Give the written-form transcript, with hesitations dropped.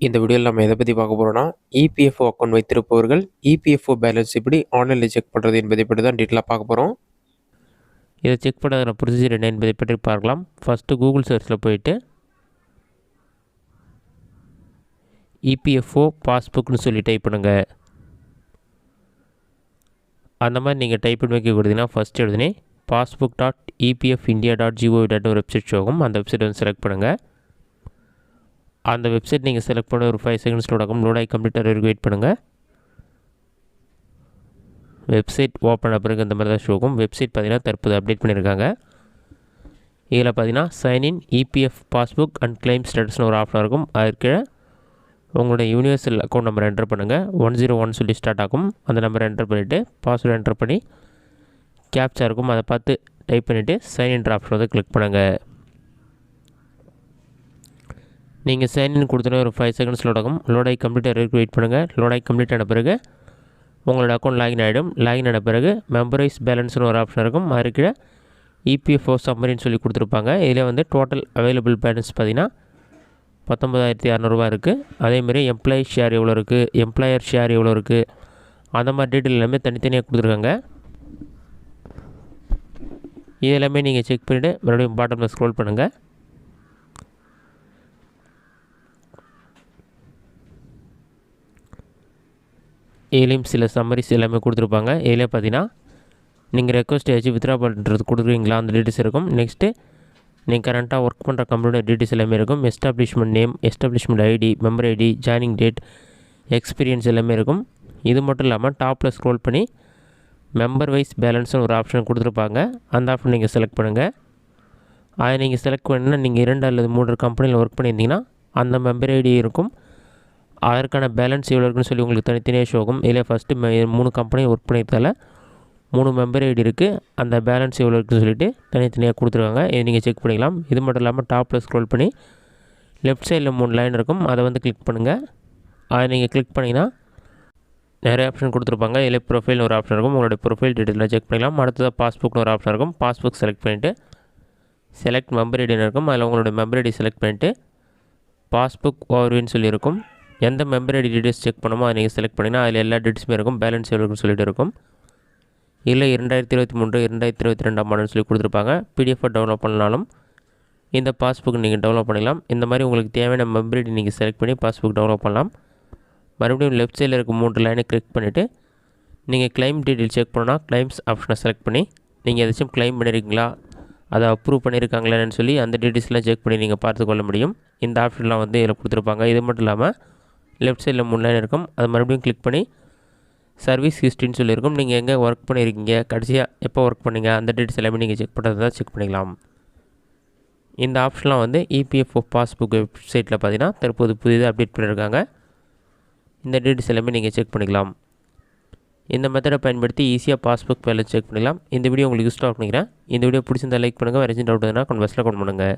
இந்த வீடியோவில் நம்ம எதை பற்றி பார்க்க போகிறோம்னா இபிஎஃப்ஓ அக்கௌண்ட் வைத்திருப்பவர்கள் இபிஎஃப்ஓ பேலன்ஸ் எப்படி ஆன்லைனில் செக் பண்ணுறது என்பதை பற்றி தான் டீட்டெயிலாக பார்க்க போகிறோம். இதை செக் பண்ணுறதுன ப்ரொசீஜர் என்ன என்பதை பற்றி பார்க்கலாம். ஃபஸ்ட்டு கூகுள் சர்ச்சில் போயிட்டு இபிஎஃப்ஓ பாஸ்புக்னு சொல்லி டைப் பண்ணுங்கள். அந்த மாதிரி நீங்கள் டைப் பண்ணி வைக்க கொடுத்தீங்கன்னா ஃபஸ்ட் எழுதுனே passbook.epfindia.gov.in ஒரு வெப்சைட் ஷோகும். அந்த வெப்சைட் வந்து செலக்ட் பண்ணுங்கள். அந்த வெப்சைட் நீங்கள் செலக்ட் பண்ண ஒரு 5 செகண்ட்ஸ் லோடாகும். லோடாகி கம்ப்ளீட்டாக வரைக்கும் வெயிட் பண்ணுங்கள். வெப்சைட் ஓப்பன் ஆன பிறகு இந்த மாதிரி தான் ஷோகும். வெப்சைட் பார்த்திங்கன்னா தற்போது அப்டேட் பண்ணியிருக்காங்க. இதில் பார்த்தீங்கன்னா sign in EPF passbook and claim ஸ்டேட்டஸ்னு ஒரு ஆப்ஷன் இருக்கும். அதற்கு உங்களுடைய யூனிவர்சல் அக்கௌண்ட் நம்பர் என்டர் பண்ணுங்கள். 101 சொல்லி ஸ்டார்ட் ஆகும். அந்த நம்பரை என்டர் பண்ணிவிட்டு பாஸ்வேர்டு என்டர் பண்ணி கேப்சா இருக்கும், அதை பார்த்து டைப் பண்ணிவிட்டு சைன்இன் ஆப்ஷன் வந்து கிளிக் பண்ணுங்கள். நீங்கள் சைன்இன் கொடுத்தோன்னே ஒரு 5 செகண்ட்ஸ் லோடாகும். லோடாகி கம்ப்ளீட்டாக வரைக்கும் வெயிட் பண்ணுங்கள். லோடாகி கம்ப்ளீட் ஆன பிறகு உங்களோட அக்கௌண்ட் லாகின் ஆகிடும். லாகின் ஆன பிறகு மெம்பரைஸ் பேலன்ஸ்னு ஒரு ஆப்ஷன் இருக்கும். அதுக்கு இபிஎஃப்ஓ சம்மரின்னு சொல்லி கொடுத்துருப்பாங்க. இதில் வந்து டோட்டல் அவைலபிள் பேலன்ஸ் பார்த்திங்கன்னா 19,600 இருக்குது. அதேமாதிரி எம்ப்ளாயி ஷேர் எவ்வளோ இருக்குது, எம்ப்ளாயர் ஷேர் எவ்வளோ இருக்குது, அந்த மாதிரி டீட்டெயில் எல்லாமே தனித்தனியாக கொடுத்துருக்காங்க. இது எல்லாமே நீங்கள் செக் பண்ணிவிட்டு மறுபடியும் பாட்டமில் ஸ்க்ரோல் பண்ணுங்கள். இதுலேயும் சில சம்மரிஸ் எல்லாமே கொடுத்துருப்பாங்க. இதில் பார்த்தீங்கன்னா நீங்கள் ரெக்வஸ்ட் ஆச்சு வித்ரா பண்ணுறது கொடுக்குறீங்களா அந்த டீட்டெயில்ஸ் இருக்கும். நெக்ஸ்ட்டு நீங்கள் கரண்ட்டாக ஒர்க் பண்ணுற கம்பெனியோட டீட்டெயில்ஸ் எல்லாமே இருக்கும். Establishment name, establishment ID, member ID, joining date, experience எல்லாமே இருக்கும். இது மட்டும் இல்லாமல் டாப்பில் ஸ்க்ரோல் பண்ணி மெம்பர் வைஸ் பேலன்ஸ்னு ஒரு ஆப்ஷன் கொடுத்துருப்பாங்க. அந்த ஆப்ஷன் நீங்கள் செலக்ட் பண்ணுங்கள். அதை நீங்கள் செலக்ட் பண்ணினா நீங்கள் 2 அல்லது 3 கம்பெனியில் ஒர்க் பண்ணியிருந்தீங்கன்னா அந்த மெம்பர் ஐடி இருக்கும். அதற்கான பேலன்ஸ் எவ்வளோ இருக்குன்னு சொல்லி உங்களுக்கு தனித்தனியாக ஷோ ஆகும். இதில் ஃபஸ்ட்டு 3 கம்பெனி ஒர்க் பண்ணியிருந்தால 3 மெம்பர் ஐடி இருக்குது. அந்த பேலன்ஸ் எவ்வளோ இருக்குன்னு சொல்லிட்டு தனித்தனியாக கொடுத்துருக்காங்க. இதை நீங்கள் செக் பண்ணிக்கலாம். இது மட்டும் இல்லாமல் டாப்பில் ஸ்க்ரோல் பண்ணி லெஃப்ட் சைடில் 3 லைன் இருக்கும். அதை வந்து கிளிக் பண்ணுங்கள். அதை நீங்கள் கிளிக் பண்ணிங்கன்னா நிறைய ஆப்ஷன் கொடுத்துருப்பாங்க. இதில் ப்ரொஃபைல்னு ஒரு ஆப்ஷன் இருக்கும். உங்களுடைய ப்ரொஃபைல் டீட்டெயிலாக செக் பண்ணிக்கலாம். அடுத்ததாக பாஸ்புக்னு ஒரு ஆப்ஷன் இருக்கும். பாஸ்புக் செலக்ட் பண்ணிவிட்டு செலக்ட் மெம்பர் ஐடின்னு இருக்கும். அதில் உங்களுடைய மெம்பர் ஐடி செலக்ட் பண்ணிவிட்டு பாஸ்புக் ஓவர்வியூன்னு சொல்லியிருக்கும். எந்த மெம்பர் ஐடி டீட்டெயில்ஸ் செக் பண்ணுமோ அதை நீங்கள் செலக்ட் பண்ணிங்கன்னா அதில் எல்லா டீட்டெயில்ஸுமே இருக்கும். பேலன்ஸ் எவ்வளோ இருக்குன்னு சொல்லிட்டு இருக்கும். இல்லை 2023 2022 மாடல்னு சொல்லி கொடுத்துருப்பாங்க. பிடிஎஃப் டவுன்லோட் பண்ணாலும் இந்த பாஸ்புக் நீங்கள் டவுன்லோட் பண்ணிக்கலாம். இந்த மாதிரி உங்களுக்கு தேவையான மெம்பர் ஐடி நீங்கள் செலக்ட் பண்ணி பாஸ்புக் டவுன்லோட் பண்ணலாம். மறுபடியும் லெஃப்ட் சைடில் இருக்க 3 லைனை கிளிக் பண்ணிவிட்டு நீங்கள் கிளைம் டீட்டெயில் செக் பண்ணால் கிளைம்ஸ் ஆப்ஷனை செலக்ட் பண்ணி நீங்கள் எதாச்சும் கிளைம் பண்ணியிருக்கீங்களா, அதை அப்ரூவ் பண்ணியிருக்காங்களான்னு சொல்லி அந்த டீட்டெயில்ஸ்லாம் செக் பண்ணி நீங்கள் பார்த்துக்கொள்ள முடியும். இந்த ஆப்ஷன்லாம் வந்து இதில் கொடுத்துருப்பாங்க. இது மட்டும் இல்லாமல் லெஃப்ட் சைடில் 3 லைன் இருக்கும். அதை மறுபடியும் கிளிக் பண்ணி சர்வீஸ் ஹிஸ்ட்ரின்னு சொல்லியிருக்கும். நீங்கள் எங்கே ஒர்க் பண்ணியிருக்கீங்க, கடைசியாக எப்போ ஒர்க் பண்ணீங்க, அந்த டீட்டெயில்ஸ் எல்லாமே நீங்கள் செக் பண்ணுறதா செக் பண்ணிக்கலாம். இந்த ஆப்ஷன்லாம் வந்து இபிஎஃப்ஓ பாஸ்புக் வெப்சைட்டில் பார்த்தீங்கன்னா தற்போது புதிதாக அப்டேட் பண்ணியிருக்காங்க. இந்த டீட்டெயில்ஸ் எல்லாமே நீங்கள் செக் பண்ணிக்கலாம். இந்த மெத்தடை பயன்படுத்தி ஈஸியாக பாஸ்புக் பேலன்ஸ் செக் பண்ணிக்கலாம். இந்த வீடியோ உங்களுக்கு யூஸ்ஃபுல்லாக பண்ணிக்கிறேன். இந்த வீடியோ பிடிச்சிருந்தால் லைக் பண்ணுங்கள். வேறு எதுவும் டவுட் இருந்தால் கமெண்ட் பாக்ஸில் கமெண்ட் பண்ணுங்கள்.